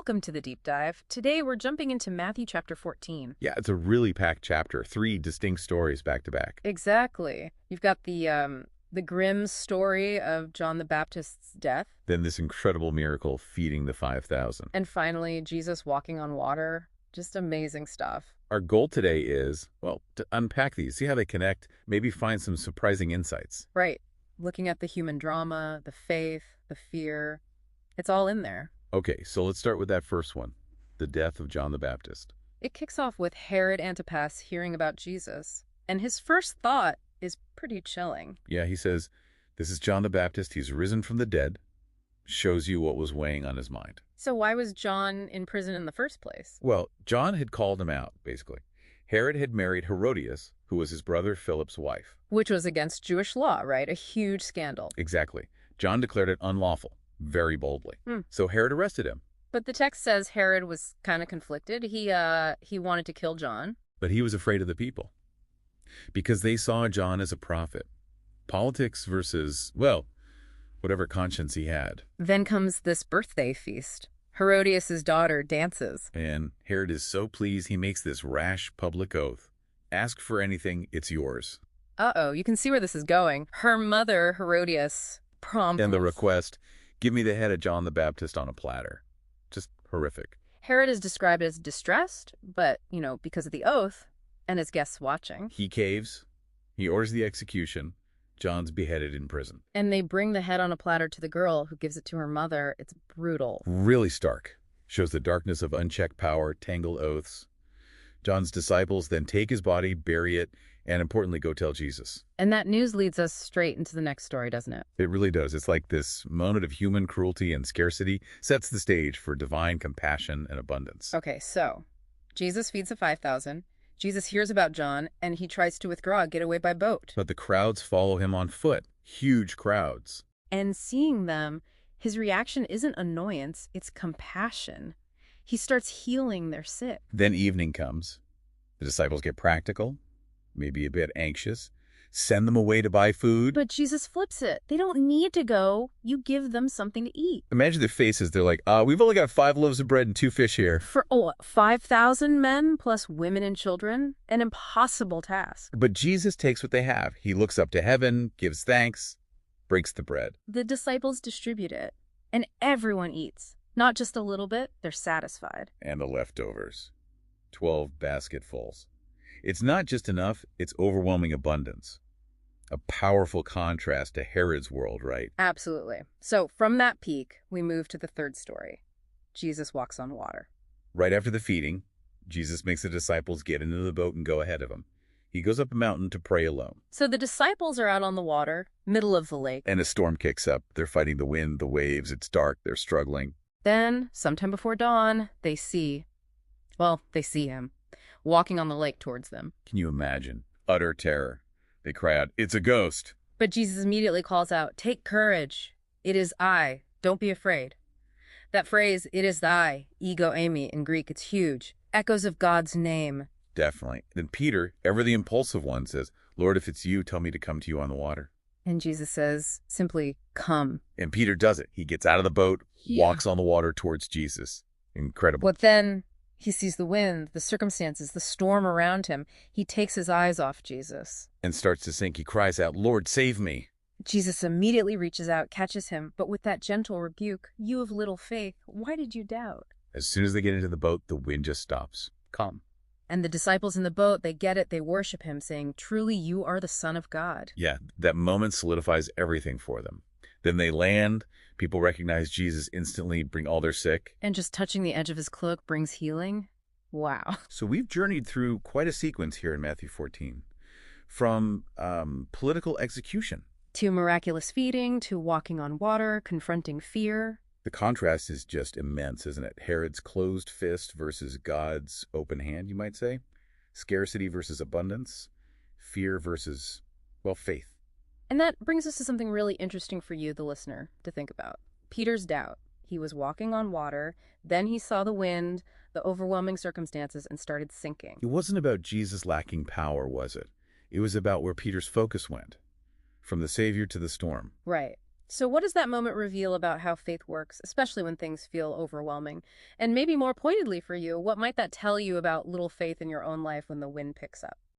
Welcome to the deep dive. Today we're jumping into Matthew chapter 14. Yeah, it's a really packed chapter. 3 distinct stories back to back. Exactly. You've got the grim story of John the Baptist's death, Then this incredible miracle feeding the 5,000. and finally Jesus walking on water. Just amazing stuff. Our goal today is, well, to unpack these, see how they connect, maybe find some surprising insights. Right. Looking at the human drama, the faith, the fear. It's all in there. Okay, so let's start with that first one, the death of John the Baptist. It kicks off with Herod Antipas hearing about Jesus, and his first thought is pretty chilling. Yeah, he says, this is John the Baptist. He's risen from the dead. Shows you what was weighing on his mind. So why was John in prison in the first place? Well, John had called him out, basically. Herod had married Herodias, who was his brother Philip's wife. Which was against Jewish law, right? A huge scandal. Exactly. John declared it unlawful, very boldly. So Herod arrested him. But the text says Herod was kind of conflicted. He wanted to kill John. But he was afraid of the people because they saw John as a prophet. Politics versus, well, whatever conscience he had. Then comes this birthday feast. Herodias' daughter dances. And Herod is so pleased he makes this rash public oath. Ask for anything, it's yours. Uh-oh, you can see where this is going. Her mother, Herodias, promptly. And the request, give me the head of John the Baptist on a platter. Just horrific. Herod is described as distressed, but, because of the oath and his guests watching. He caves. He orders the execution. John's beheaded in prison. And they bring the head on a platter to the girl who gives it to her mother. It's brutal. Really stark. Shows the darkness of unchecked power, tangled oaths. John's disciples then take his body, bury it, and importantly, go tell Jesus. And that news leads us straight into the next story, doesn't it? It really does. It's like this moment of human cruelty and scarcity sets the stage for divine compassion and abundance. Okay, so Jesus feeds the 5,000. Jesus hears about John, and he tries to withdraw, get away by boat. But the crowds follow him on foot. Huge crowds. And seeing them, his reaction isn't annoyance, it's compassion. He starts healing their sick. Then evening comes. The disciples get practical, maybe a bit anxious, send them away to buy food. But Jesus flips it. They don't need to go. You give them something to eat. Imagine their faces. They're like, we've only got 5 loaves of bread and 2 fish here. For 5,000 men plus women and children? An impossible task. But Jesus takes what they have. He looks up to heaven, gives thanks, breaks the bread. The disciples distribute it, and everyone eats. Not just a little bit, they're satisfied. And the leftovers. 12 basketfuls. It's not just enough, it's overwhelming abundance. A powerful contrast to Herod's world, right? Absolutely. So from that peak, we move to the third story. Jesus walks on water. Right after the feeding, Jesus makes the disciples get into the boat and go ahead of him. He goes up a mountain to pray alone. So the disciples are out on the water, middle of the lake. And a storm kicks up. They're fighting the wind, the waves. It's dark. They're struggling. Then, sometime before dawn, they see him, walking on the lake towards them. Can you imagine? Utter terror. They cry out, "It's a ghost!" But Jesus immediately calls out, "Take courage. It is I. Don't be afraid." That phrase, "it is I," ego eimi in Greek, it's huge. Echoes of God's name. Definitely. Then Peter, ever the impulsive one, says, "Lord, if it's you, tell me to come to you on the water." And Jesus says, simply, "Come." And Peter does it. He gets out of the boat, walks on the water towards Jesus. Incredible. But then he sees the wind, the circumstances, the storm around him. He takes his eyes off Jesus. And starts to sink. He cries out, "Lord, save me." Jesus immediately reaches out, catches him, but with that gentle rebuke, "You of little faith, why did you doubt?" As soon as they get into the boat, the wind just stops. Calm. And the disciples in the boat, they get it, they worship him, saying, "Truly you are the Son of God." Yeah, that moment solidifies everything for them. Then they land. People recognize Jesus instantly, bring all their sick. And just touching the edge of his cloak brings healing? Wow. So we've journeyed through quite a sequence here in Matthew 14. From political execution. To miraculous feeding, to walking on water, confronting fear. The contrast is just immense, isn't it? Herod's closed fist versus God's open hand, you might say. Scarcity versus abundance. Fear versus, well, faith. And that brings us to something really interesting for you, the listener, to think about. Peter's doubt. He was walking on water, then he saw the wind, the overwhelming circumstances, and started sinking. It wasn't about Jesus lacking power, was it? It was about where Peter's focus went. From the Savior to the storm. Right. So, what does that moment reveal about how faith works, especially when things feel overwhelming? And maybe more pointedly for you, what might that tell you about little faith in your own life when the wind picks up?